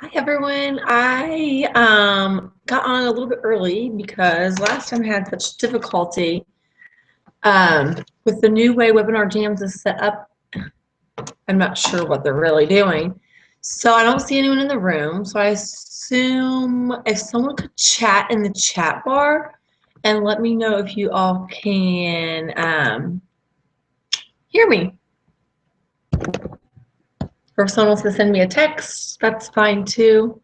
Hi everyone. I got on a little bit early because last time I had such difficulty with the new way Webinar Jams is set up. I'm not sure what they're really doing. So I don't see anyone in the room. So I assume if someone could chat in the chat bar and let me know if you all can hear me. Or if someone wants to send me a text, that's fine too.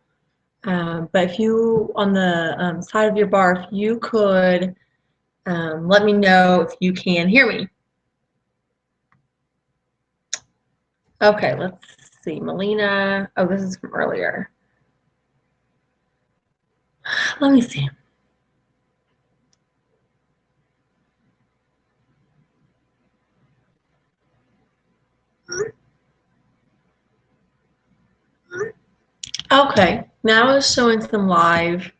But if you, on the side of your bar, if you could let me know if you can hear me. Okay, let's see. Melina. Oh, this is from earlier. Let me see. Okay, now it's showing some live.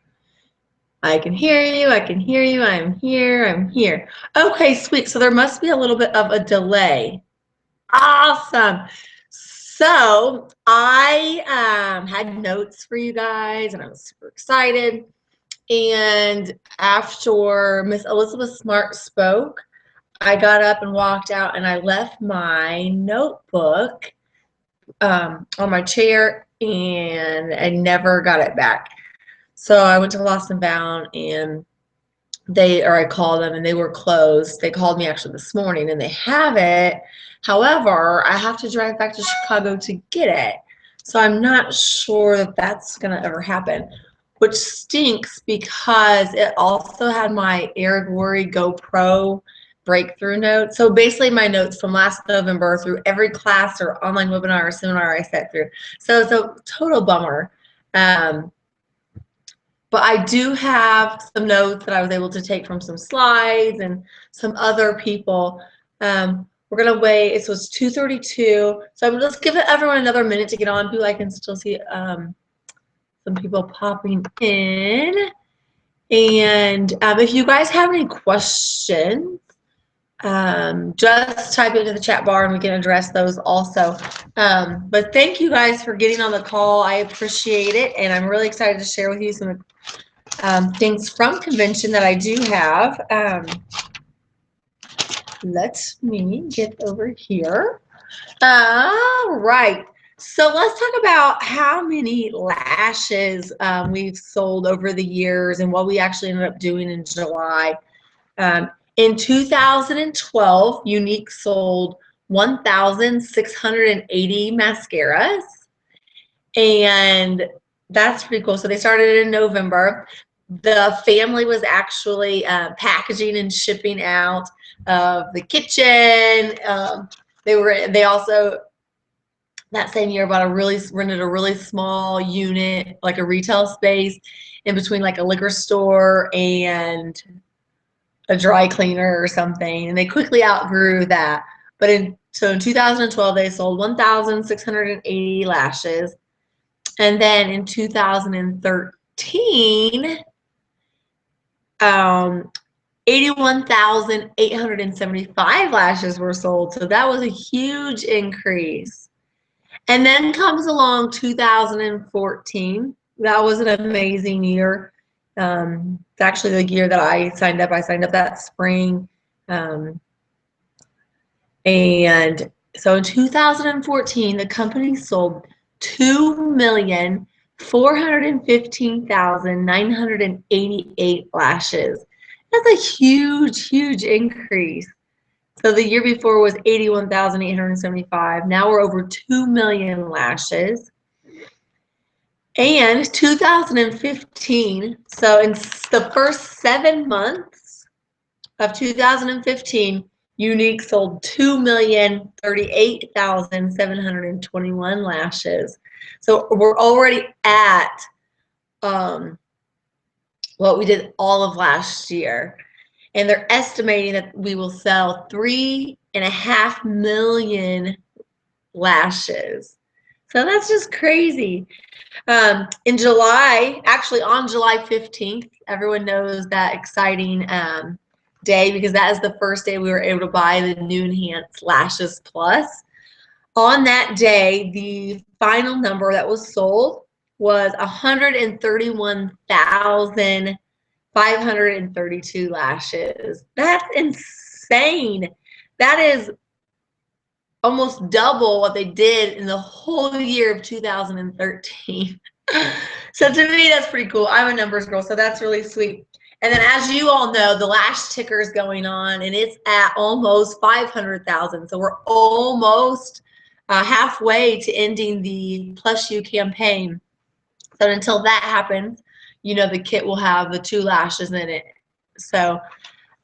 I can hear you. I can hear you. I'm here. I'm here. Okay, sweet. So there must be a little bit of a delay. Awesome. So I had notes for you guys, and I was super excited. And after Miss Elizabeth Smart spoke, I got up and walked out, and I left my notebook on my chair, and I never got it back. So I went to Lost and Found, and I called them, and they were closed. They called me actually this morning, and they have it. However, I have to drive back to Chicago to get it. So I'm not sure that that's going to ever happen, which stinks because it also had my Eric Worre GoPro breakthrough notes. So basically my notes from last November through every class or online webinar or seminar I sat through. So it's a total bummer. But I do have some notes that I was able to take from some slides and some other people. We're going to wait. So it's 2:32. So I'm just giving everyone another minute to get on. I can still see some people popping in. And if you guys have any questions, just type it into the chat bar and we can address those also. But thank you guys for getting on the call. I appreciate it. And I'm really excited to share with you some things from convention that I do have. Let me get over here. All right. So let's talk about how many lashes we've sold over the years and what we actually ended up doing in July. In 2012, Younique sold 1,680 mascaras, and that's pretty cool. So they started in November. The family was actually packaging and shipping out of the kitchen. They also that same year rented a really small unit, like a retail space in between like a liquor store and a dry cleaner or something, and they quickly outgrew that. But so in 2012 they sold 1,680 lashes, and then in 2013 81,875 lashes were sold. So that was a huge increase. And then comes along 2014. That was an amazing year. It's actually the year that I signed up. I signed up that spring. And so in 2014, the company sold 2,415,988 lashes. That's a huge, huge increase. So the year before was 81,875. Now we're over 2 million lashes. And 2015, so in the first 7 months of 2015, Younique sold 2,038,721 lashes. So we're already at what we did all of last year. And they're estimating that we will sell 3.5 million lashes. So that's just crazy. In July, actually on July 15th, everyone knows that exciting day because that is the first day we were able to buy the new Enhanced Lashes Plus. On that day, the final number that was sold was 131,532 lashes. That's insane. That is almost double what they did in the whole year of 2013. So to me, that's pretty cool. I'm a numbers girl, so that's really sweet. And then as you all know, the lash ticker is going on, and it's at almost 500,000. So we're almost halfway to ending the Plus You campaign. So until that happens, you know, the kit will have the 2 lashes in it. So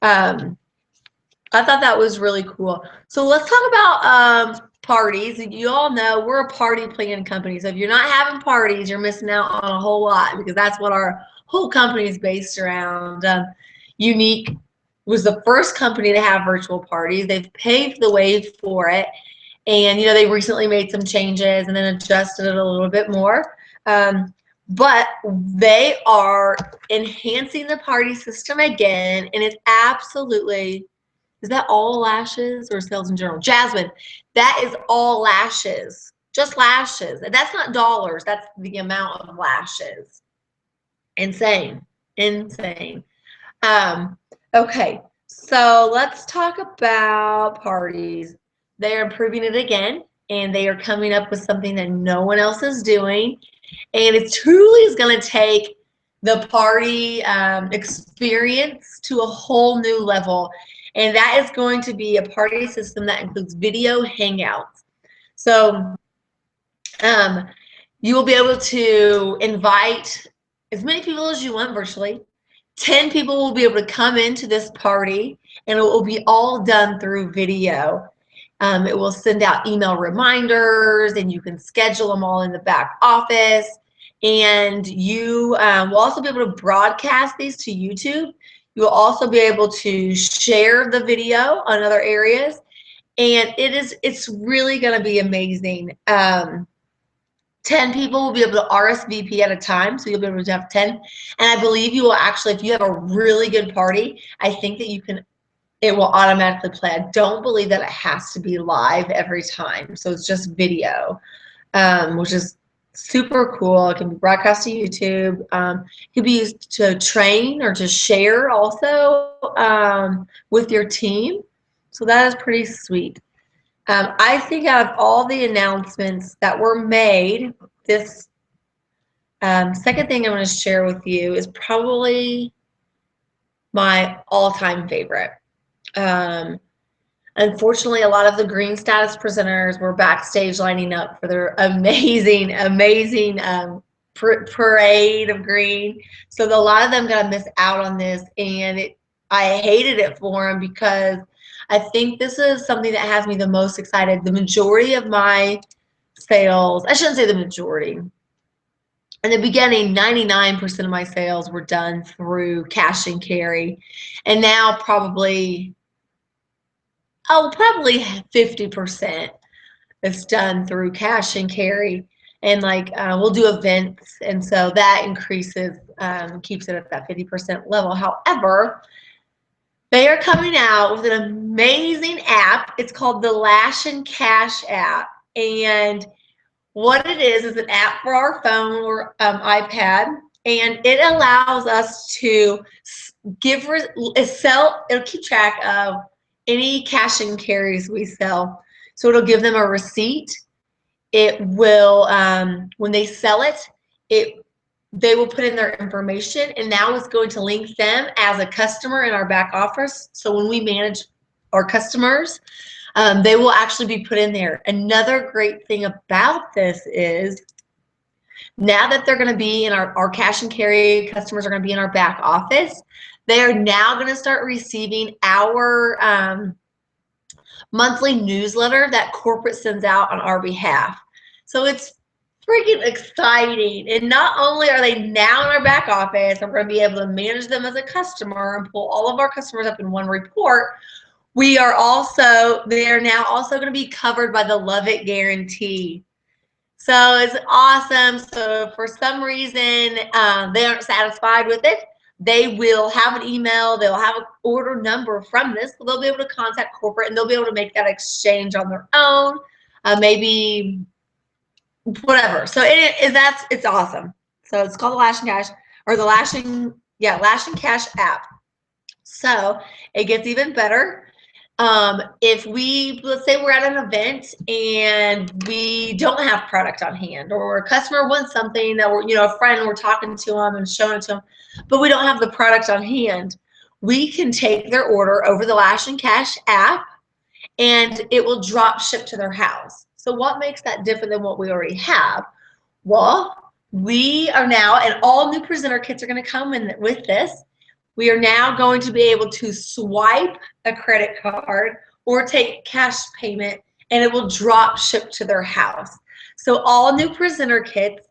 I thought that was really cool. So let's talk about parties. You all know we're a party planning company. So if you're not having parties, you're missing out on a whole lot, because that's what our whole company is based around. Younique was the first company to have virtual parties. They've paved the way for it. And, you know, they recently made some changes and then adjusted it a little bit more. But they are enhancing the party system again, and it's absolutely... Is that all lashes or sales in general? Jasmine, that is all lashes, just lashes. And that's not dollars, that's the amount of lashes. Insane, insane. Okay, so let's talk about parties. They are improving it again, and they are coming up with something that no one else is doing. And it truly is going to take the party experience to a whole new level. And that is going to be a party system that includes video hangouts. So you will be able to invite as many people as you want virtually. 10 people will be able to come into this party, and it will be all done through video. It will send out email reminders, and you can schedule them all in the back office. And you will also be able to broadcast these to YouTube. You will also be able to share the video on other areas. And it's really going to be amazing. 10 people will be able to RSVP at a time, so you'll be able to have 10. And I believe you will actually, if you have a really good party, I think that it will automatically play. I don't believe that it has to be live every time. So it's just video, which is super cool. It can be broadcast to YouTube. It can be used to train or to share also with your team. So that is pretty sweet. I think out of all the announcements that were made, this second thing I'm going to share with you is probably my all-time favorite. Unfortunately, a lot of the green status presenters were backstage lining up for their amazing parade of green. So a lot of them got to miss out on this, and I hated it for them, because I think this is something that has me the most excited. The majority of my sales, I shouldn't say the majority. In the beginning, 99% of my sales were done through cash and carry, and now probably 50% is done through cash and carry. And we'll do events, and so that increases, keeps it at that 50% level. However, they are coming out with an amazing app. It's called the Lash and Cash app, and what it is an app for our phone or iPad, and it allows us to it'll keep track of any cash and carries we sell. So it'll give them a receipt. It will, when they sell it, they will put in their information, and now it's going to link them as a customer in our back office. So when we manage our customers, they will actually be put in there. Another great thing about this is, now that they're going to be in our cash and carry customers are going to be in our back office, they are now going to start receiving our monthly newsletter that corporate sends out on our behalf. So it's freaking exciting. And not only are they now in our back office, I'm going to be able to manage them as a customer and pull all of our customers up in one report. They are now also going to be covered by the Love It Guarantee. So it's awesome. So if for some reason they aren't satisfied with it, they will have an email, they'll have an order number from this, so they'll be able to contact corporate, and they'll be able to make that exchange on their own. Maybe whatever. So it's awesome. So it's called the Lashing Cash or the Lashing Cash app. So it gets even better. If let's say we're at an event and we don't have product on hand, or a customer wants something that a friend, we're talking to them and showing it to them, but we don't have the product on hand, we can take their order over the Lash and Cash app and it will drop ship to their house. So what makes that different than what we already have? Well, we are now, and all new presenter kits are going to come in with this. We are now going to be able to swipe a credit card or take cash payment, and it will drop ship to their house. So all new presenter kits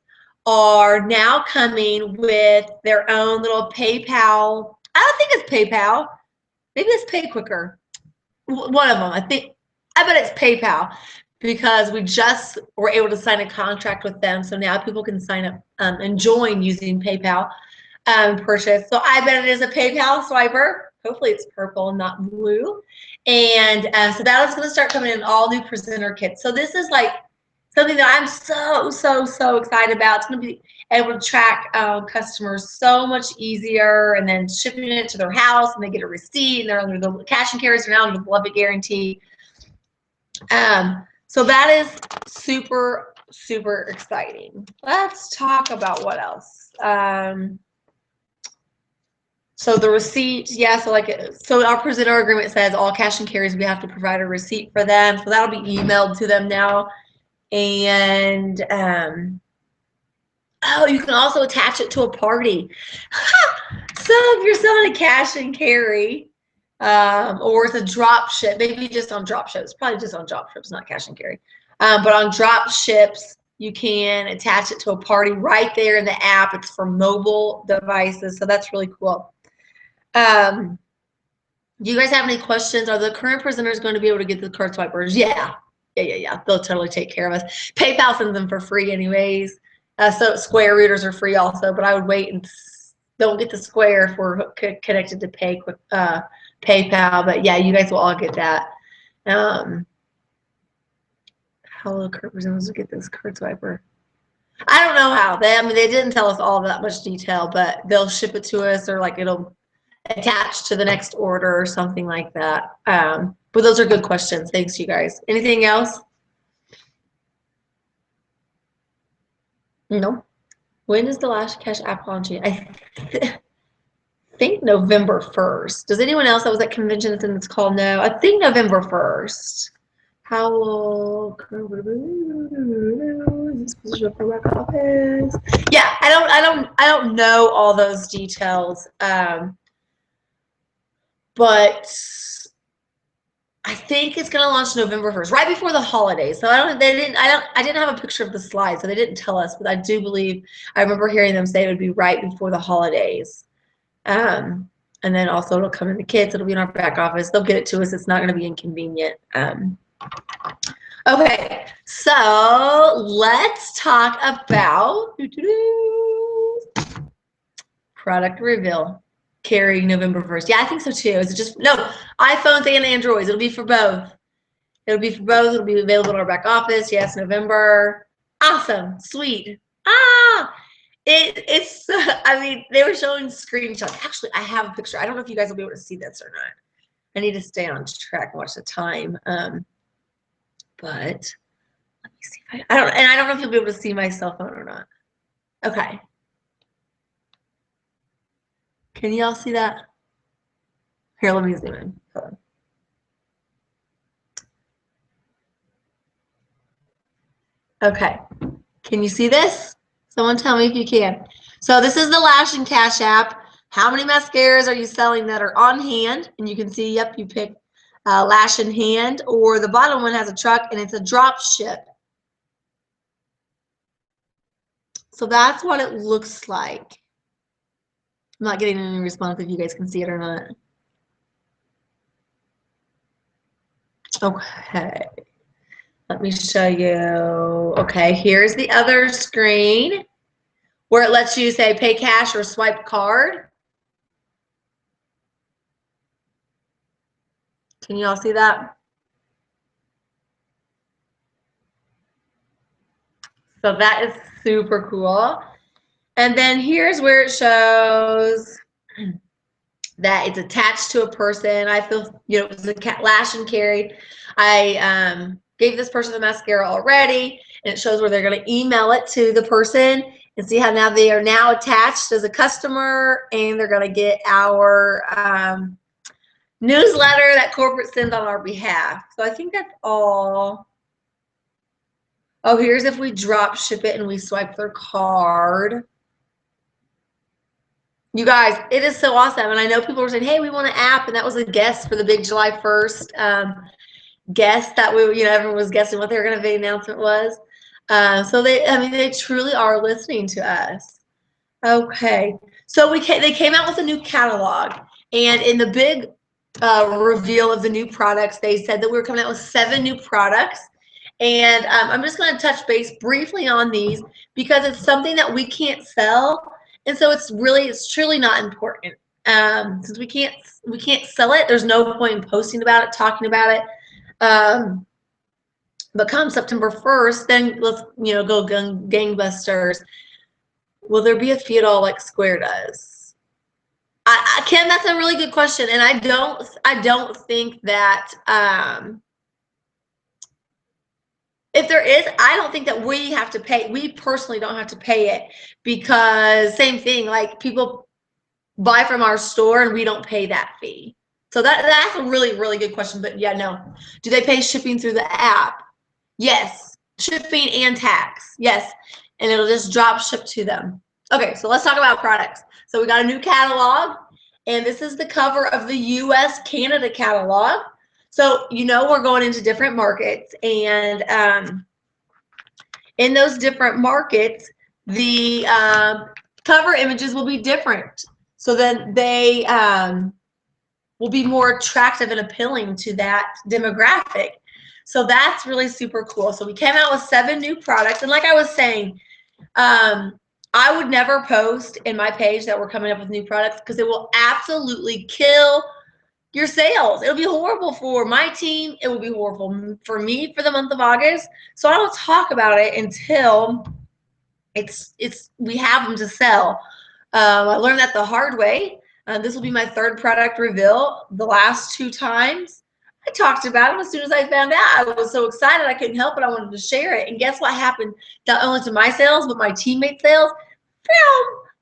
are now coming with their own little PayPal. I don't think it's PayPal. Maybe it's Pay Quicker. One of them. I bet it's PayPal, because we just were able to sign a contract with them. So now people can sign up and join using PayPal. Purchase. So I bet it is a PayPal swiper. Hopefully it's purple and not blue. And so that is going to start coming in all new presenter kits. So this is like something that I'm so excited about. It's going to be able to track customers so much easier, and then shipping it to their house, and they get a receipt, and they're under the cash and carries are now under the Love It guarantee. So that is super exciting. Let's talk about what else. So the receipt, yeah, so our presenter agreement says all cash and carries, we have to provide a receipt for them. So that'll be emailed to them now. And oh, you can also attach it to a party. So if you're selling a cash and carry, or it's a drop ship, maybe just on drop ships, probably just on drop ships, not cash and carry. But on drop ships, you can attach it to a party right there in the app. It's for mobile devices, so that's really cool. Do you guys have any questions? Are the current presenters going to be able to get the card swipers? Yeah. They'll totally take care of us. PayPal sends them for free anyways. So Square readers are free also, but I would wait and don't get the Square if we're connected to PayPal. But yeah, you guys will all get that. How will current presenters get this card swiper? I don't know how. They didn't tell us all that much detail, but they'll ship it to us, or like it'll attach to the next order or something like that. But those are good questions. Thanks, you guys. Anything else? No. When is the Lash Cash app launching? I think November 1st. Does anyone else that was at convention that's in this call know? I think November 1st. How will this position for back office? Yeah, I don't know all those details. But I think it's going to launch November 1st, right before the holidays. So I didn't have a picture of the slide, so they didn't tell us, but I do believe, I remember hearing them say it would be right before the holidays. And then also it'll come in the kits, it'll be in our back office. They'll get it to us. It's not going to be inconvenient. Okay, so let's talk about product reveal. Carrying November 1st. Yeah, I think so too. Is it just, no, iPhones and Androids. It'll be for both. It'll be available in our back office. Yes, November. Awesome. Sweet. It's I mean, they were showing screenshots. Actually, I have a picture. I don't know if you guys will be able to see this or not. I need to stay on track and watch the time. But let me see if I don't know if you'll be able to see my cell phone or not. Okay. Can y'all see that? Here, let me zoom in. Hold on. Okay. Can you see this? Someone tell me if you can. So this is the Lash and Cash app. How many mascaras are you selling that are on hand? And you can see, yep, you pick Lash in hand, or the bottom one has a truck and it's a drop ship. So that's what it looks like. I'm not getting any response if you guys can see it or not. Okay. Let me show you. Okay, here's the other screen where it lets you say pay cash or swipe card. Can you all see that? So that is super cool. And then here's where it shows that it's attached to a person. I feel, it was a lash and carry. I gave this person the mascara already, and it shows where they're going to email it to the person and see how now they are now attached as a customer, and they're going to get our newsletter that corporate sends on our behalf. So I think that's all. Oh, here's if we drop ship it and we swipe their card. You guys, it is so awesome. And I know people were saying, hey, we want an app. And that was a guess for the big July 1st guess that everyone was guessing what they were going to be announcement was. So they truly are listening to us. Okay. So they came out with a new catalog. And in the big reveal of the new products, they said that we were coming out with 7 new products. And I'm just going to touch base briefly on these because it's something that we can't sell. And so it's truly not important. Since we can't sell it, there's no point in posting about it, talking about it. But come September 1st, then let's go gangbusters. Will there be a fee at all like Square does? Kim, that's a really good question, and I don't think that if there is, I don't think that we have to pay. We personally don't have to pay it because same thing, like people buy from our store and we don't pay that fee. So that's a really, really good question. But yeah, no. Do they pay shipping through the app? Yes. Shipping and tax. Yes. And it'll just drop ship to them. Okay, so let's talk about products. So we got a new catalog, and this is the cover of the US Canada catalog. So, we're going into different markets, and in those different markets, the cover images will be different. So then they will be more attractive and appealing to that demographic. So that's really super cool. So we came out with 7 new products. And like I was saying, I would never post in my page that we're coming up with new products because it will absolutely kill your sales. It'll be horrible for my team. It will be horrible for me for the month of August. So I don't talk about it until we have them to sell. I learned that the hard way. This will be my 3rd product reveal. The last 2 times I talked about them as soon as I found out. I was so excited I couldn't help it. I wanted to share it. And guess what happened? Not only to my sales, but my teammates' sales.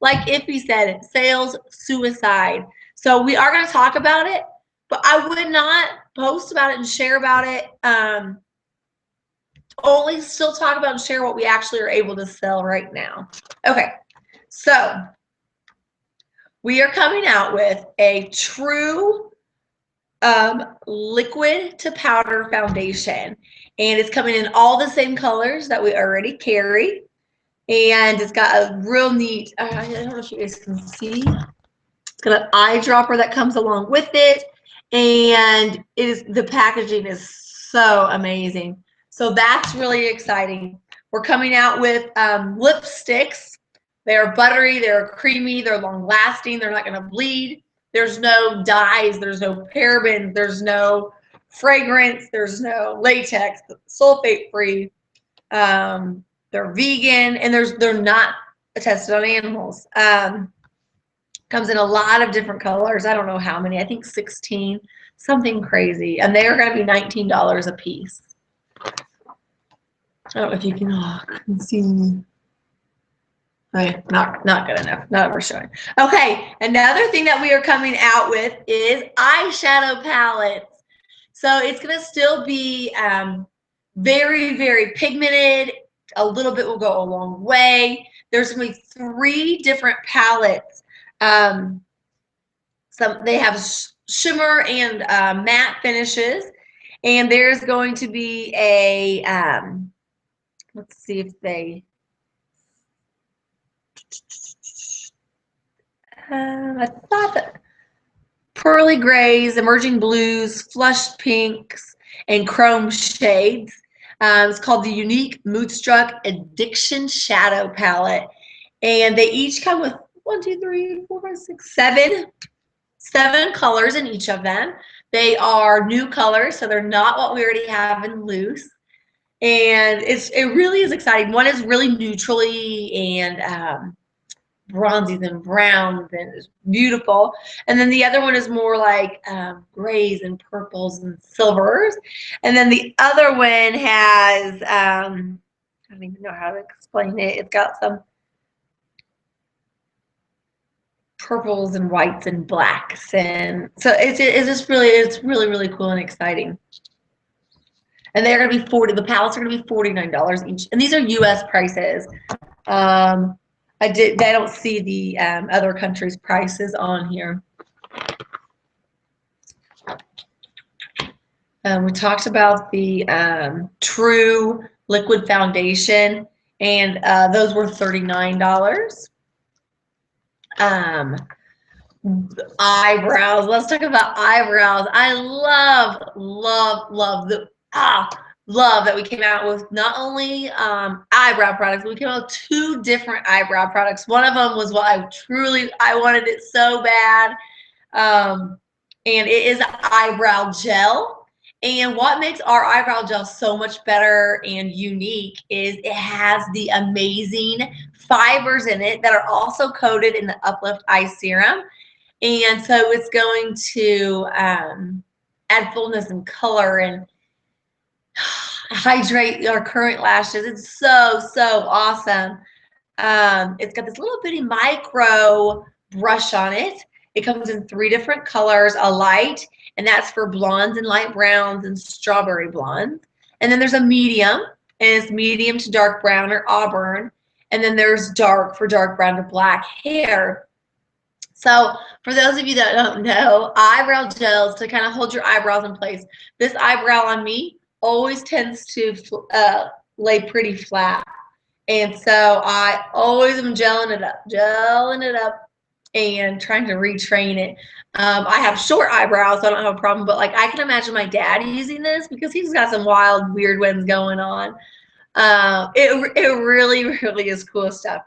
Like Iffy said, sales suicide. So we are going to talk about it, but I would not post about it and share about it. Only still talk about and share what we actually are able to sell right now. Okay, so we are coming out with a true liquid to powder foundation, and it's coming in all the same colors that we already carry, and it's got a real neat, I don't know if you guys can see, it's got an eyedropper that comes along with it, and the packaging is so amazing. So that's really exciting. We're coming out with lipsticks. They're buttery, they're creamy, they're long lasting, they're not going to bleed. There's no dyes, there's no parabens, there's no fragrance, there's no latex, sulfate free. They're vegan, and they're not tested on animals. Comes in a lot of different colors. I don't know how many. I think 16, something crazy. And they are going to be $19 a piece. I don't know if you can see. Okay, not good enough. Not overshowing. Okay, another thing that we are coming out with is eyeshadow palettes. So it's going to still be very, very pigmented. A little bit will go a long way. There's going to be 3 different palettes. They have shimmer and matte finishes, and there's going to be a let's see if they I thought that pearly grays, emerging blues, flushed pinks, and chrome shades. It's called the Younique Moodstruck Addiction Shadow Palette, and they each come with 1, 2, 3, 4, 5, 6, 7 colors in each of them. They are new colors, so they're not what we already have in loose. And it really is exciting. One is really neutrally and bronzies and browns, and it's beautiful. And then the other one is more like grays and purples and silvers. And then the other one has I don't even know how to explain it. It's got some purples and whites and blacks, and so it's just really, it's really, really cool and exciting. And they're going to be the palettes are going to be $49 each, and these are U.S. prices. I don't see the other countries' prices on here. We talked about the True Liquid Foundation, and those were $39. Eyebrows. Let's talk about eyebrows. I love, love, love love that we came out with not only eyebrow products, we came out with 2 different eyebrow products. One of them was what I wanted it so bad. And it is eyebrow gel. And what makes our eyebrow gel so much better and unique is it has the amazing fibers in it that are also coated in the Uplift Eye Serum. And so it's going to add fullness and color and hydrate our current lashes. It's so, so awesome. It's got this little bitty micro brush on it. It comes in 3 different colors, a light, and that's for blondes and light browns and strawberry blondes. And then there's a medium, and it's medium to dark brown or auburn. And then there's dark for dark brown to black hair. So for those of you that don't know, eyebrow gels to kind of hold your eyebrows in place. This eyebrow on me always tends to lay pretty flat. And so I always am gelling it up and trying to retrain it. I have short eyebrows, so I don't have a problem, but like I can imagine my dad using this because he's got some wild, weird ones going on. It really, really is cool stuff.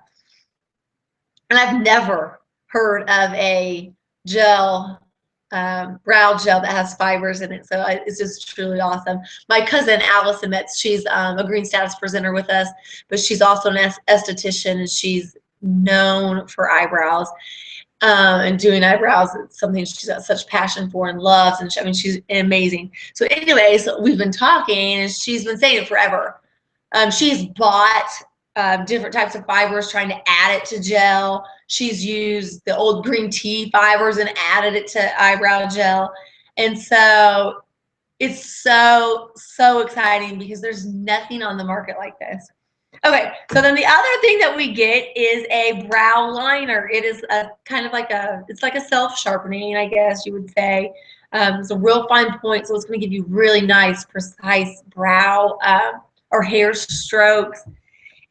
And I've never heard of a gel, brow gel that has fibers in it. So it's just truly awesome. My cousin Allison Metz, she's a green status presenter with us, but she's also an esthetician, and she's known for eyebrows and doing eyebrows. It's something she's got such passion for and loves. And I mean, she's amazing. So anyways, we've been talking, and she's been saying it forever. She's bought different types of fibers, trying to add it to gel. She's used the old green tea fibers and added it to eyebrow gel. And so it's so, so exciting because there's nothing on the market like this. Okay, so then the other thing that we get is a brow liner. It is a kind of like it's like a self-sharpening, I guess you would say. It's a real fine point, so it's going to give you really nice, precise brow or hair strokes.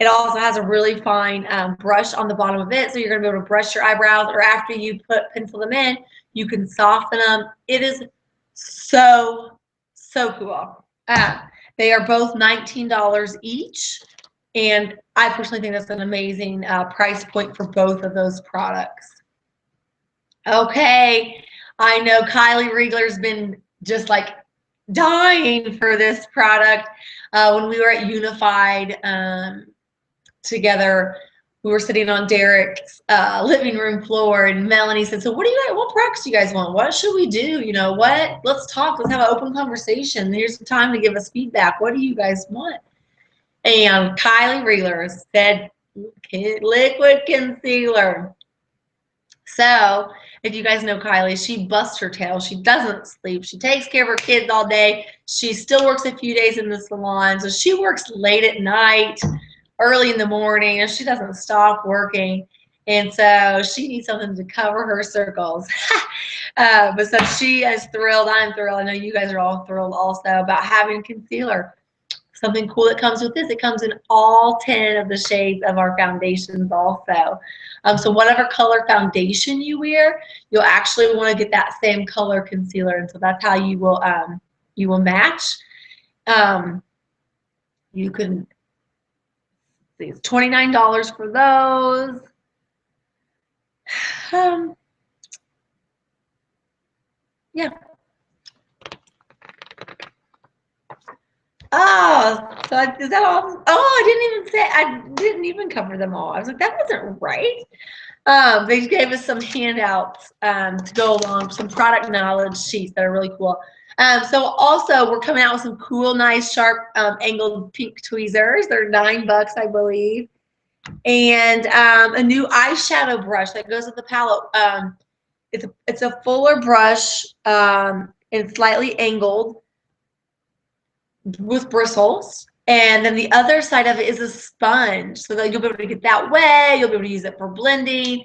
It also has a really fine brush on the bottom of it, so you're going to be able to brush your eyebrows, or after you pencil them in, you can soften them. It is so, so cool. They are both $19 each, and I personally think that's an amazing price point for both of those products. Okay, I know Kylie Riegler's been just like dying for this product. When we were at Unified together, we were sitting on Derek's living room floor, and Melanie said, "So what products do you guys want? What should we do? You know what? Let's talk. Let's have an open conversation. Here's some time to give us feedback. What do you guys want?" And Kylie Riegler said, liquid concealer. So if you guys know Kylie, she busts her tail. She doesn't sleep. She takes care of her kids all day. She still works a few days in the salon. So she works late at night, early in the morning, and she doesn't stop working. And so she needs something to cover her circles. But so she is thrilled. I'm thrilled. I know you guys are all thrilled also about having concealer. Something cool that comes with this, it comes in all 10 of the shades of our foundations also. So whatever color foundation you wear, you'll actually want to get that same color concealer. And so that's how you will match. You can see it's $29 for those. Yeah. Oh, so is that all? Oh, I didn't even cover them all. I was like, that wasn't right. They gave us some handouts to go along, some product knowledge sheets that are really cool. So also we're coming out with some cool, nice, sharp, angled pink tweezers. They're $9, I believe. And a new eyeshadow brush that goes with the palette. It's a fuller brush and slightly angled with bristles. And then the other side of it is a sponge. So that you'll be able to get that wet. You'll be able to use it for blending.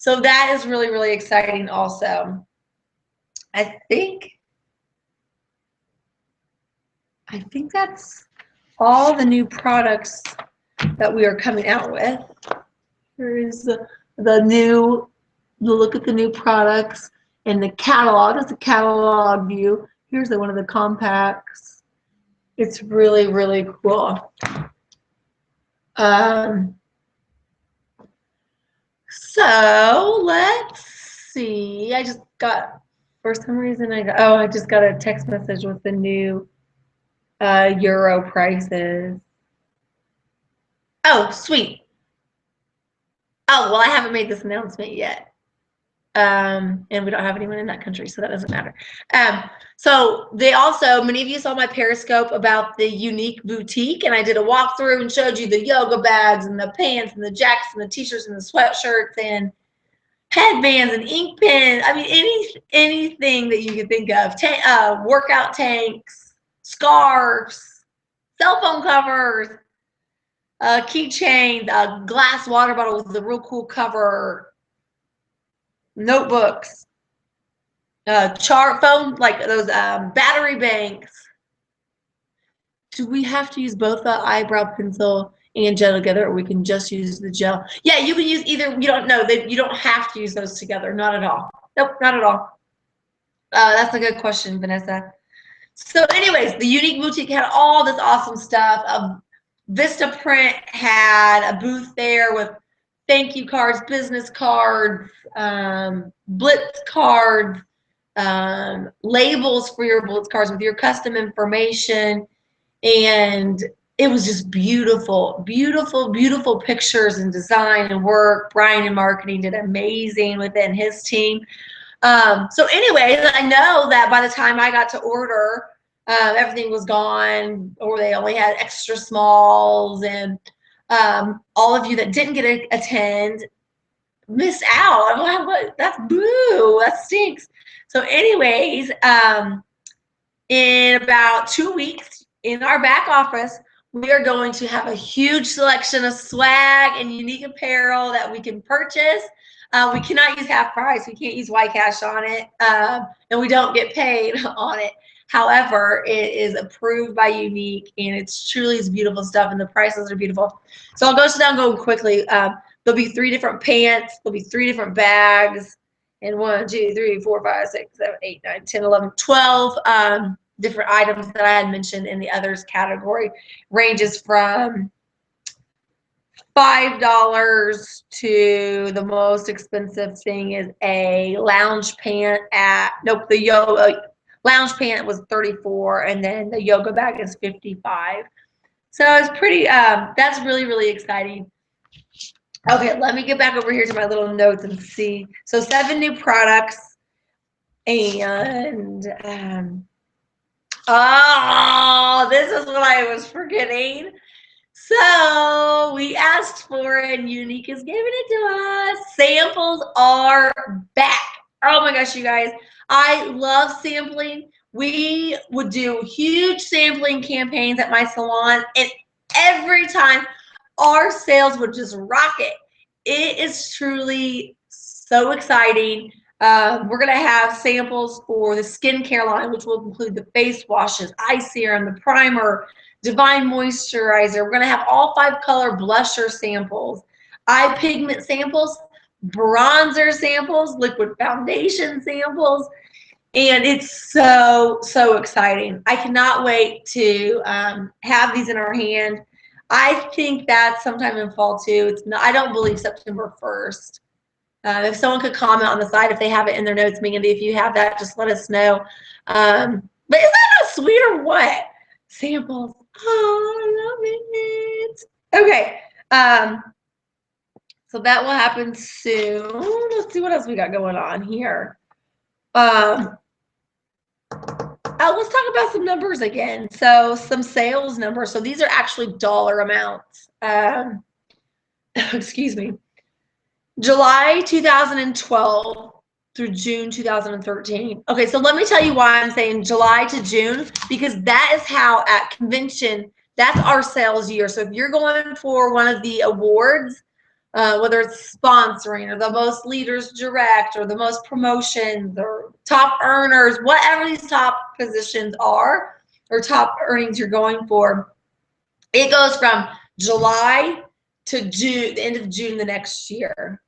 So that is really, really exciting also. I think that's all the new products that we are coming out with. Here is the look at the new products and the catalog. That's a catalog view. Here's one of the compacts. It's really, really cool. So let's see. I just got, for some reason, I just got a text message with the new euro prices. Oh, sweet. Oh, well, I haven't made this announcement yet. And we don't have anyone in that country, so that doesn't matter. So they also, many of you saw my Periscope about the Younique boutique, and I did a walkthrough and showed you the yoga bags and the pants and the jackets and the t-shirts and the sweatshirts and headbands and ink pens. I mean, anything that you can think of. Workout tanks, scarves, cell phone covers, keychains, a glass water bottle with a real cool cover, notebooks, chart phone, like those battery banks. Do we have to use both the eyebrow pencil and gel together, or we can just use the gel? Yeah, you can use either. You don't know that you don't have to use those together. Not at all. Nope, not at all. That's a good question, Vanessa. So anyways, the Younique boutique had all this awesome stuff. Vista Print had a booth there with thank you cards, business cards, blitz cards, labels for your blitz cards with your custom information. And it was just beautiful, beautiful, beautiful pictures and design and work. Brian in marketing did amazing within his team. So anyways, I know that by the time I got to order, everything was gone, or they only had extra smalls, and all of you that didn't get to attend missed out. I'm like, that's boo, that stinks. So anyways, in about 2 weeks in our back office, we are going to have a huge selection of swag and unique apparel that we can purchase. We cannot use half price. We can't use white cash on it, and we don't get paid on it. However, it is approved by Younique, and it's truly beautiful stuff, and the prices are beautiful. So I'll go down, go quickly. There'll be 3 different pants. There'll be 3 different bags, and 1, 2, 3, 4, 5, 6, 7, 8, 9, 10, 11, 12 different items that I had mentioned in the others category. Ranges from $5 to the most expensive thing is a lounge pant at, nope, the yoga lounge pant was $34, and then the yoga bag is $55. So it's pretty, that's really, really exciting. Okay, let me get back over here to my little notes and see. So 7 new products, and oh, this is what I was forgetting. So we asked for it, and Younique is giving it to us. Samples are back. Oh my gosh, you guys. I love sampling. We would do huge sampling campaigns at my salon, and every time our sales would just rocket. It is truly so exciting. We're going to have samples for the skincare line, which will include the face washes, eye serum, the primer, Divine Moisturizer. We're going to have all 5 color blusher samples, eye pigment samples, bronzer samples, liquid foundation samples, and it's so, so exciting. I cannot wait to have these in our hand. I think that's sometime in fall too. It's not, I don't believe September 1st. If someone could comment on the side if they have it in their notes, Mandy, if you have that, just let us know. But is that not sweet or what? Samples. Oh, I love it. Okay. So that will happen soon. Let's see what else we got going on here. Let's talk about some numbers again. So some sales numbers. So these are actually dollar amounts. Excuse me. July 2012 through June 2013. Okay, so let me tell you why I'm saying July to June, because that is how at convention, that's our sales year. So if you're going for one of the awards, whether it's sponsoring or the most leaders direct or the most promotions or top earners, whatever these top positions are or top earnings you're going for, it goes from July to June, the end of June the next year.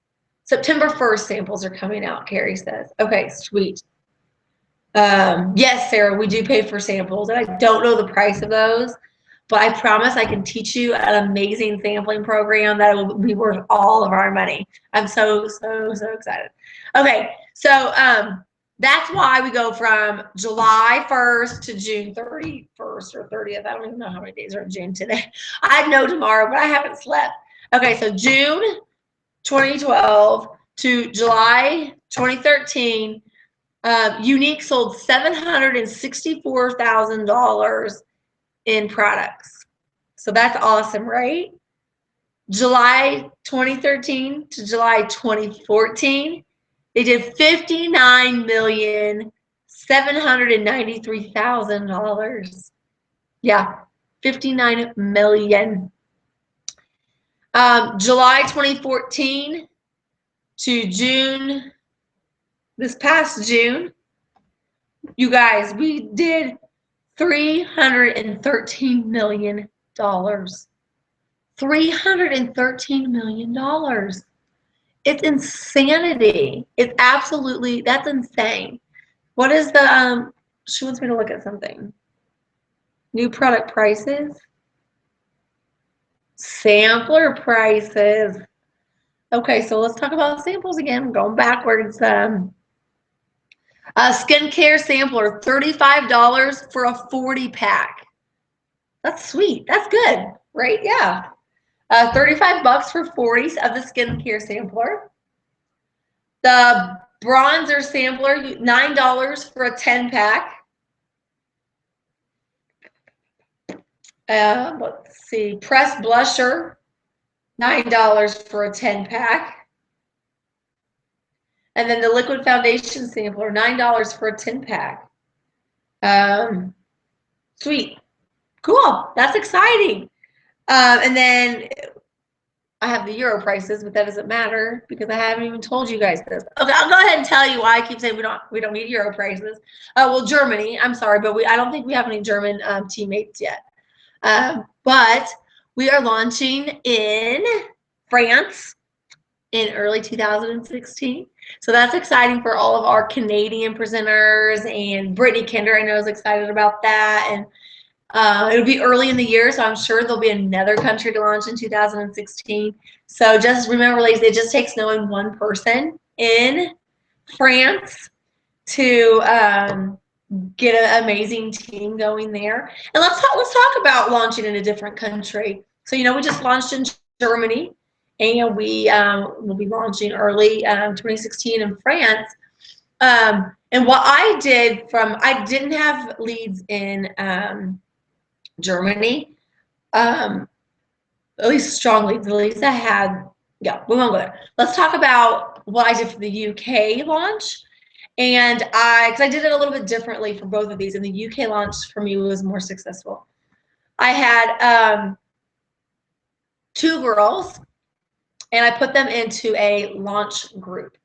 September 1st samples are coming out, Carrie says. Okay, sweet. Yes, Sarah, we do pay for samples, and I don't know the price of those, but I promise I can teach you an amazing sampling program that will be worth all of our money. I'm so excited. Okay, so that's why we go from July 1st to June 31st or 30th. I don't even know how many days are in June today. I know tomorrow, but I haven't slept. Okay, so June 2012 to July 2013, Younique sold $764,000 in products. So that's awesome, right? July 2013 to July 2014, they did $59,793,000. Yeah, 59 million. July 2014 to June, this past June, you guys, we did $313 million. $313 million. It's insanity. It's absolutely, that's insane. What is the, she wants me to look at something. New product prices. Sampler prices. Okay, so let's talk about samples again. I'm going backwards. A skincare sampler, $35 for a 40 pack. That's sweet. That's good, right? Yeah. 35 bucks for 40 of the skincare sampler. The bronzer sampler, $9 for a 10 pack. Let's see, pressed blusher, $9 for a 10 pack. And then the liquid foundation sampler, $9 for a 10 pack. Sweet. Cool. That's exciting. And then I have the euro prices, but that doesn't matter because I haven't even told you guys this. Okay, I'll go ahead and tell you why I keep saying we don't need euro prices. Well, Germany, I'm sorry, but I don't think we have any German teammates yet. But we are launching in France in early 2016. So that's exciting for all of our Canadian presenters, and Brittany Kinder I know is excited about that. And it'll be early in the year, so I'm sure there'll be another country to launch in 2016. So just remember, ladies, it just takes knowing one person in France to get an amazing team going there. And let's talk about launching in a different country. So we just launched in Germany, and we will be launching early 2016 in France. And what I did I didn't have leads in Germany, at least strong leads. The leads I had, yeah, we won't go there. Let's talk about what I did for the UK launch. And because I did it a little bit differently for both of these, and the UK launch for me was more successful. I had 2 girls, and I put them into a launch group.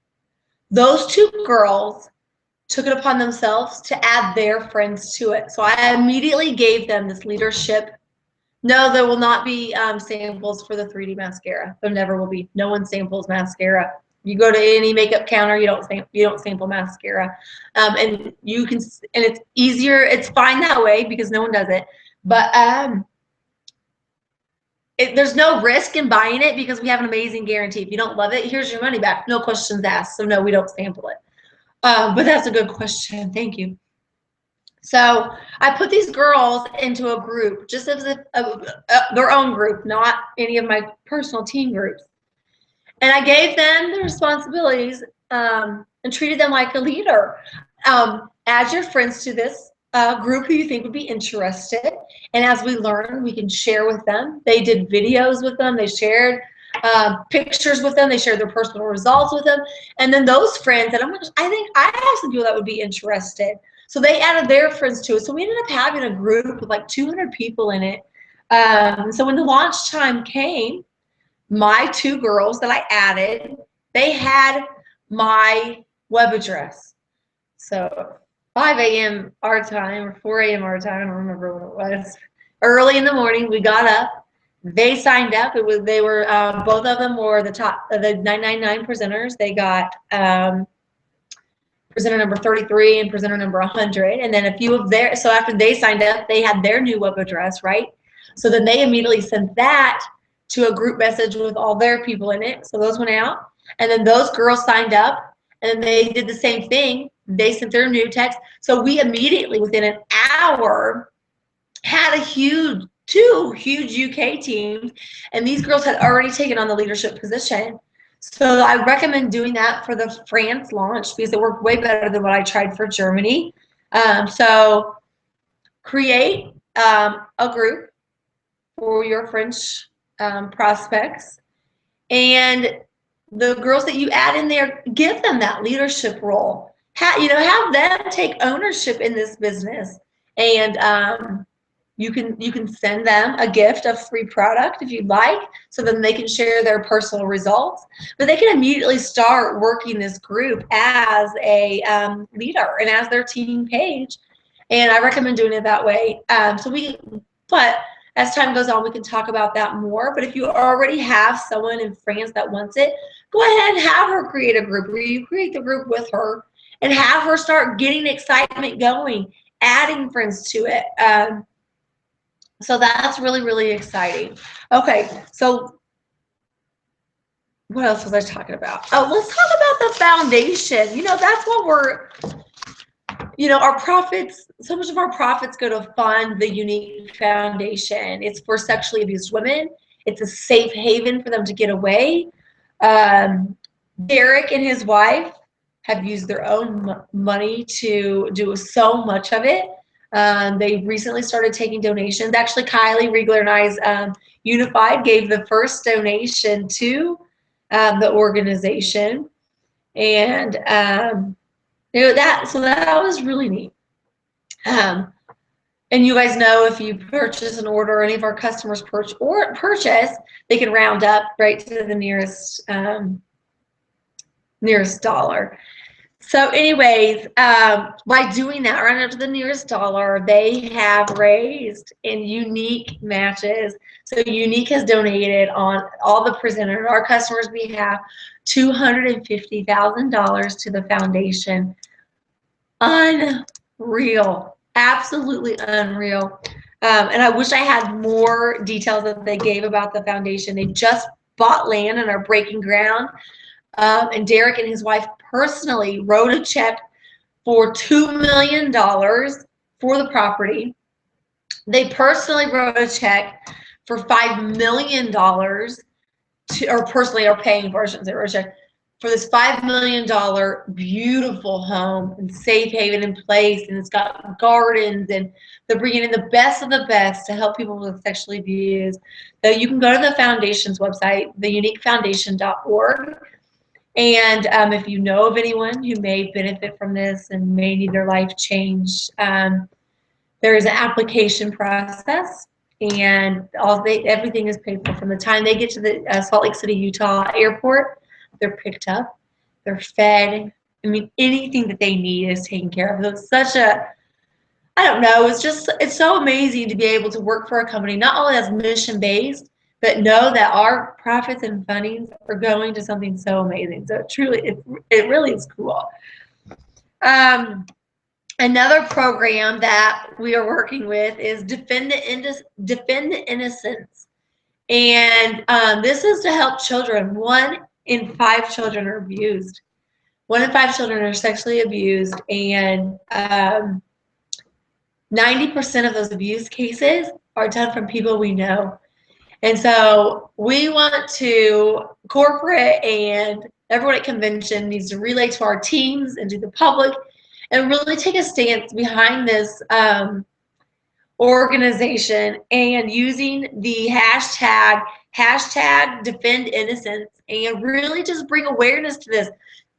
Those 2 girls took it upon themselves to add their friends to it. So I immediately gave them this leadership. No, there will not be samples for the 3D mascara. There never will be. No one samples mascara. You go to any makeup counter, you don't sample mascara, and you can. And it's easier. It's fine that way because no one does it. But there's no risk in buying it because we have an amazing guarantee. If you don't love it, here's your money back. No questions asked. So no, we don't sample it. But that's a good question. Thank you. So I put these girls into a group, just as if their own group, not any of my personal team groups. And I gave them the responsibilities and treated them like a leader. Add your friends to this group who you think would be interested. And as we learn, we can share with them. They did videos with them. They shared pictures with them. They shared their personal results with them. And then those friends, and I think I have some people that would be interested. So they added their friends to it. So we ended up having a group with like 200 people in it. So when the launch time came, my two girls that I added, they had my web address. So 5 a.m. our time or 4 a.m. our time, I don't remember what it was. Early in the morning, we got up. They signed up. They were both of them were the top the 999 presenters. They got presenter number 33 and presenter number 100, and then a few of their. So after they signed up, they had their new web address, right? So then they immediately sent that to a group message with all their people in it. So those went out, and then those girls signed up, and they did the same thing. They sent their new text. So we immediately, within an hour, had two huge UK teams, and these girls had already taken on the leadership position. So I recommend doing that for the France launch because it worked way better than what I tried for Germany. So create a group for your French prospects, and the girls that you add in there, give them that leadership role. Have them take ownership in this business, and you can send them a gift of free product if you'd like, so then they can share their personal results. But they can immediately start working this group as a leader and as their team page. And I recommend doing it that way. But as time goes on, we can talk about that more. But if you already have someone in France that wants it, go ahead and have her create a group, where you create the group with her and have her start getting excitement going, adding friends to it. So that's really, really exciting. Okay, so what else was I talking about? Oh, let's talk about the foundation. That's what our profits, so much of our profits go to fund the Younique Foundation. It's for sexually abused women. It's a safe haven for them to get away. Derek and his wife have used their own money to do so much of it. They recently started taking donations. Actually, Kylie Riegler and I's Unified gave the first donation to the organization, and that was really neat. And you guys know, if you purchase an order, or any of our customers purchase, they can round up right to the nearest dollar. So anyways, by doing that, right up to the nearest dollar, they have raised in Younique matches. So Younique has donated on all the presenters, our customers' behalf, $250,000 to the foundation. Unreal, absolutely unreal. And I wish I had more details that they gave about the foundation. They just bought land and are breaking ground. And Derek and his wife personally wrote a check for $2 million for the property. They personally wrote a check for $5 million or personally are paying for, I shouldn't say wrote a check, for this $5 million beautiful home and safe haven in place, and it's got gardens, and they're bringing in the best of the best to help people with sexually abused. So you can go to the foundation's website, theyouniquefoundation.org. And if you know of anyone who may benefit from this and may need their life changed, there is an application process, and everything is paid for from the time they get to the Salt Lake City, Utah airport. They're picked up, they're fed. I mean, anything that they need is taken care of. So it's such a, I don't know, it's so amazing to be able to work for a company not only that's mission-based, but know that our profits and fundings are going to something so amazing. So truly, it really is cool. Another program that we are working with is Defend the Innocence. And this is to help children. 1 in 5 children are abused. 1 in 5 children are sexually abused. And 90% of those abuse cases are done from people we know. And so we want to, corporate and everyone at convention needs to relay to our teams and to the public and really take a stance behind this organization and using the hashtag defend innocence and really just bring awareness to this.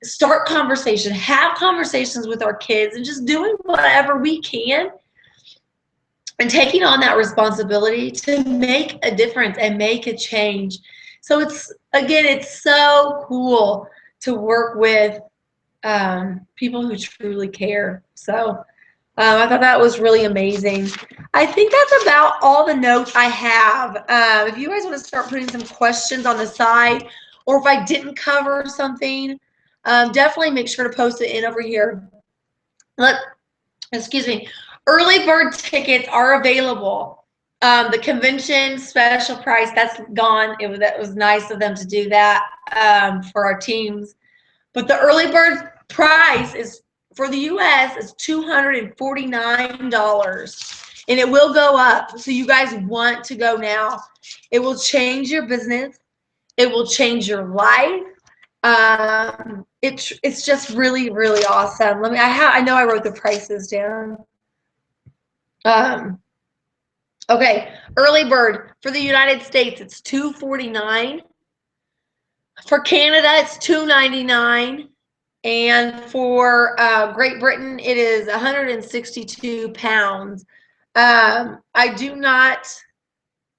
Start conversation, have conversations with our kids, and just doing whatever we can and taking on that responsibility to make a difference and make a change. So it's so cool to work with people who truly care. So I thought that was really amazing. I think that's about all the notes I have. If you guys want to start putting some questions on the side, or if I didn't cover something, definitely make sure to post it in over here. Excuse me. Early bird tickets are available. The convention special price, that's gone. That was nice of them to do that for our teams. But the early bird price is for the US is $249, and it will go up. So you guys want to go now. It will change your business. It will change your life. It's just really, really awesome. I know I wrote the prices down. Okay, early bird for the United States, it's $249. For Canada, it's $299. And for Great Britain, it is 162 pounds. I do not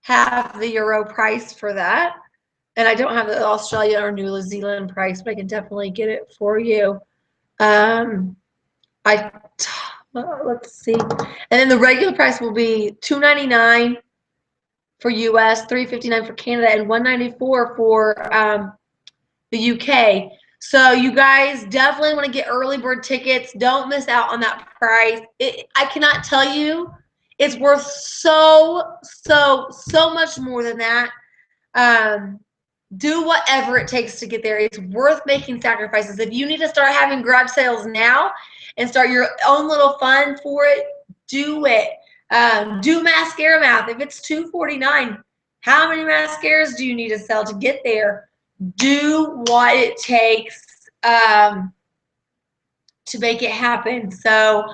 have the euro price for that. And I don't have the Australia or New Zealand price, but I can definitely get it for you. Let's see. And then the regular price will be $299 for US, $359 for Canada, and $194 for the UK. So you guys definitely want to get early bird tickets. Don't miss out on that price. I cannot tell you, it's worth so much more than that. Do whatever it takes to get there. It's worth making sacrifices. If you need to start having garage sales now and start your own little fund for it, do it. Do mascara math. If it's $249, how many mascaras do you need to sell to get there? Do what it takes to make it happen. So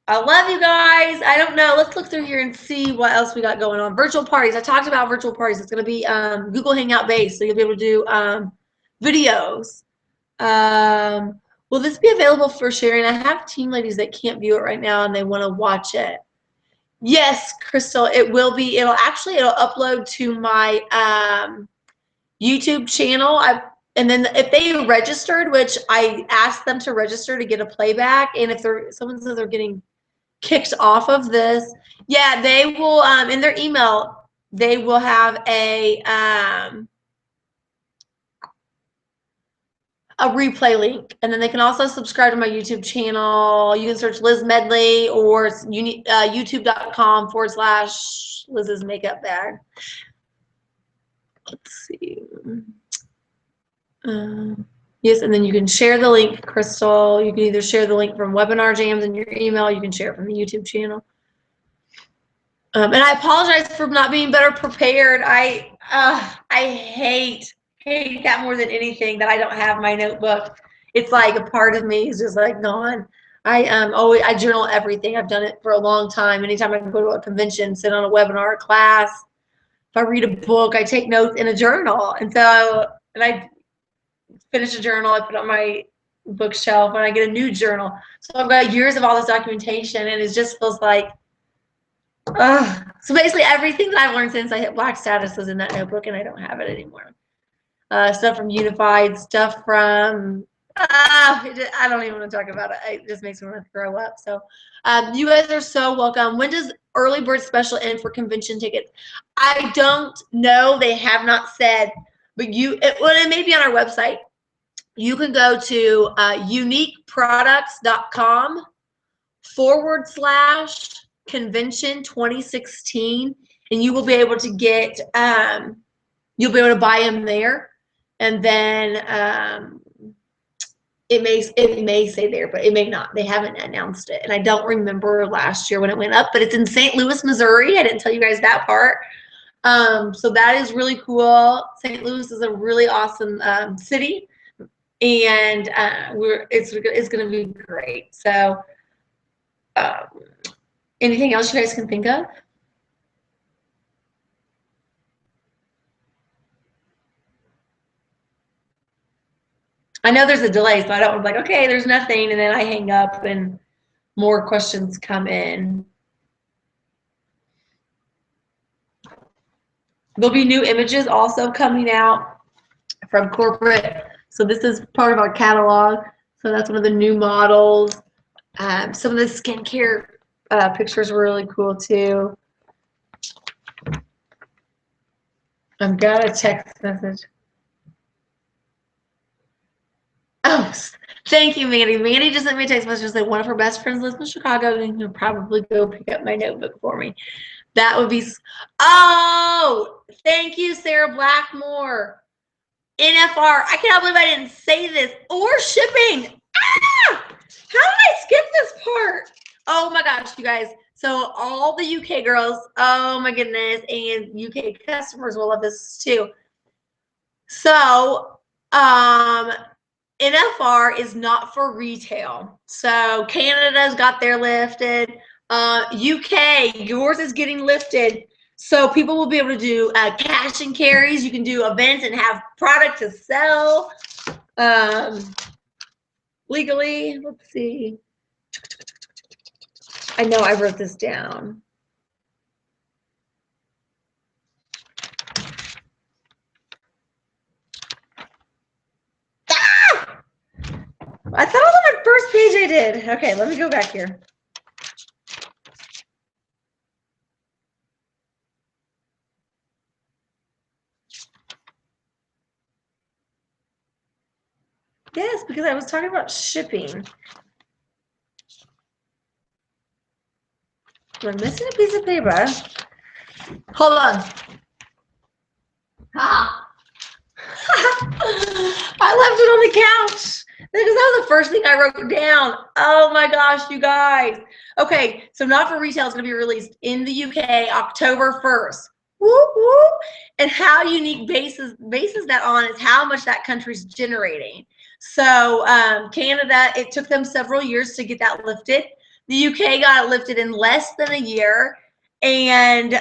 I love you guys. I don't know. Let's look through here and see what else we got going on. Virtual parties. I talked about virtual parties. It's going to be Google Hangout based, so you'll be able to do videos. Will this be available for sharing? I have team ladies that can't view it right now and they want to watch it. Yes, Crystal, it will be. It'll upload to my YouTube channel. And then if they registered, which I asked them to register to get a playback, and if someone says they're getting kicked off of this, yeah, they will in their email they will have a replay link, and then they can also subscribe to my YouTube channel. You can search Liz Medley or youtube.com/Liz's makeup bag. Let's see. Yes, and then you can share the link, Crystal. You can either share the link from Webinar Jams in your email. You can share it from the YouTube channel. And I apologize for not being better prepared. I hate that more than anything, that I don't have my notebook. It's like a part of me is just like gone. I journal everything. I've done it for a long time. Anytime I go to a convention, sit on a webinar, a class, if I read a book, I take notes in a journal. And I finish a journal, I put it on my bookshelf, and I get a new journal. So I've got years of all this documentation, and it just feels like, so basically everything that I've learned since I hit Black status is in that notebook, and I don't have it anymore. Stuff from Unified, stuff from, I don't even want to talk about it. It just makes me want to throw up. So you guys are so welcome. When does early bird special end for convention tickets? I don't know. They have not said, but it may be on our website. You can go to uniqueproducts.com/convention 2016, and you will be able to get, you'll be able to buy them there. And then it may say there, but it may not. They haven't announced it. And I don't remember last year when it went up, but it's in St. Louis, Missouri. I didn't tell you guys that part. So that is really cool. St. Louis is a really awesome city, and it's going to be great. So anything else you guys can think of? I know there's a delay, so I don't like, okay, there's nothing, and then I hang up and more questions come in. There'll be new images also coming out from corporate. So this is part of our catalog. So that's one of the new models. Some of the skincare pictures were really cool too. I've got a text message. Oh, thank you, Mandy. Mandy just sent me a text message saying one of her best friends lives in Chicago and can probably go pick up my notebook for me. That would be. Oh, thank you, Sarah Blackmore. NFR. I cannot believe I didn't say this. Or shipping. Ah! How did I skip this part? Oh my gosh, you guys. So all the UK girls, oh my goodness, and UK customers will love this too. So, NFR is not for retail. So Canada's got their lifted. UK, yours is getting lifted. So people will be able to do cash and carries. You can do events and have product to sell legally. Let's see. I know I wrote this down. Ah! I thought it was on my first page I did. Okay, let me go back here. Yes, because I was talking about shipping. We're missing a piece of paper. Hold on. Ah. I left it on the couch because that was the first thing I wrote down. Oh my gosh, you guys. Okay, so Not for Retail is going to be released in the UK October 1st. Whoop, whoop. And how Younique bases that on is how much that country's generating. So Canada, it took them several years to get that lifted. The UK got it lifted in less than a year. And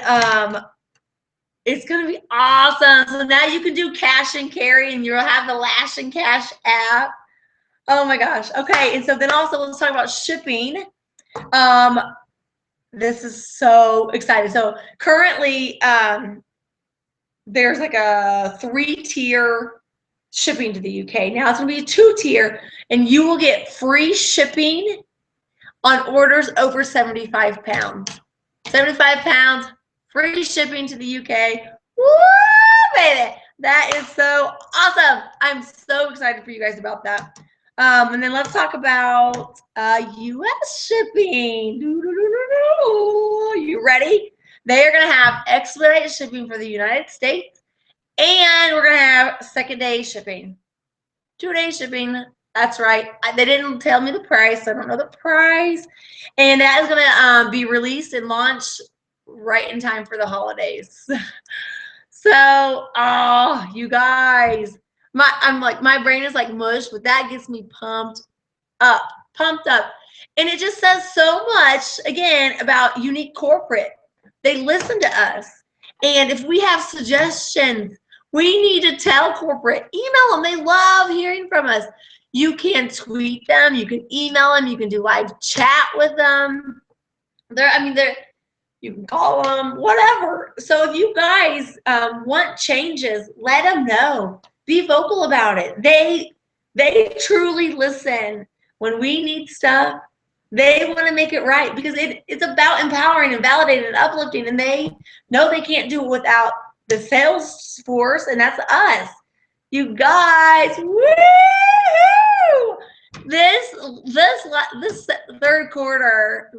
it's going to be awesome. So now you can do cash and carry, and you'll have the Lash and Cash app. Oh my gosh. Okay. And so then also let's talk about shipping. This is so exciting. So currently there's like a 3-tier shipping to the UK. Now it's going to be a 2-tier, and you will get free shipping on orders over 75 pounds. 75 pounds, free shipping to the UK. Woo, baby. That is so awesome. I'm so excited for you guys about that. And then let's talk about US shipping. You ready? They are going to have expedited shipping for the United States, and we're going to have second-day shipping. 2-day shipping. That's right. They didn't tell me the price. So I don't know the price. And that is going to be released and launched right in time for the holidays. So, oh, you guys, my brain is like mush, but that gets me pumped up. And it just says so much, again, about Younique Corporate. They listen to us. And if we have suggestions, we need to tell corporate. Email them. They love hearing from us. You can tweet them. You can email them. You can do live chat with them. You can call them, whatever. So if you guys want changes, let them know. Be vocal about it. They truly listen. When we need stuff, they want to make it right, because it's about empowering and validating and uplifting, and they know they can't do it without the sales force, and that's us. You guys, woo! This third quarter,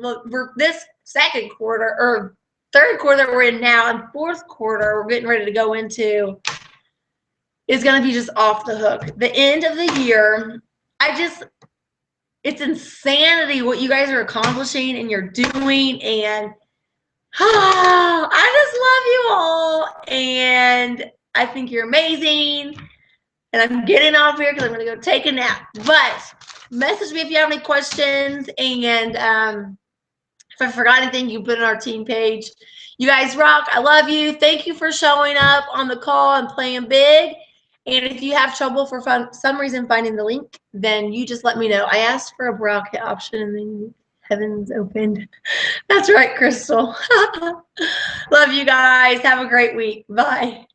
this second quarter, or third quarter that we're in now, and fourth quarter we're getting ready to go into, is going to be just off the hook. The end of the year, it's insanity what you guys are accomplishing and you're doing, and I just love you all, and I think you're amazing. And I'm getting off here because I'm going to go take a nap. But message me if you have any questions, and if I forgot anything, you put it on our team page. You guys rock. I love you. Thank you for showing up on the call and playing big. And if you have trouble for some reason finding the link, then you just let me know. I asked for a bracket option, and then heavens opened. That's right, Crystal. Love you guys. Have a great week. Bye.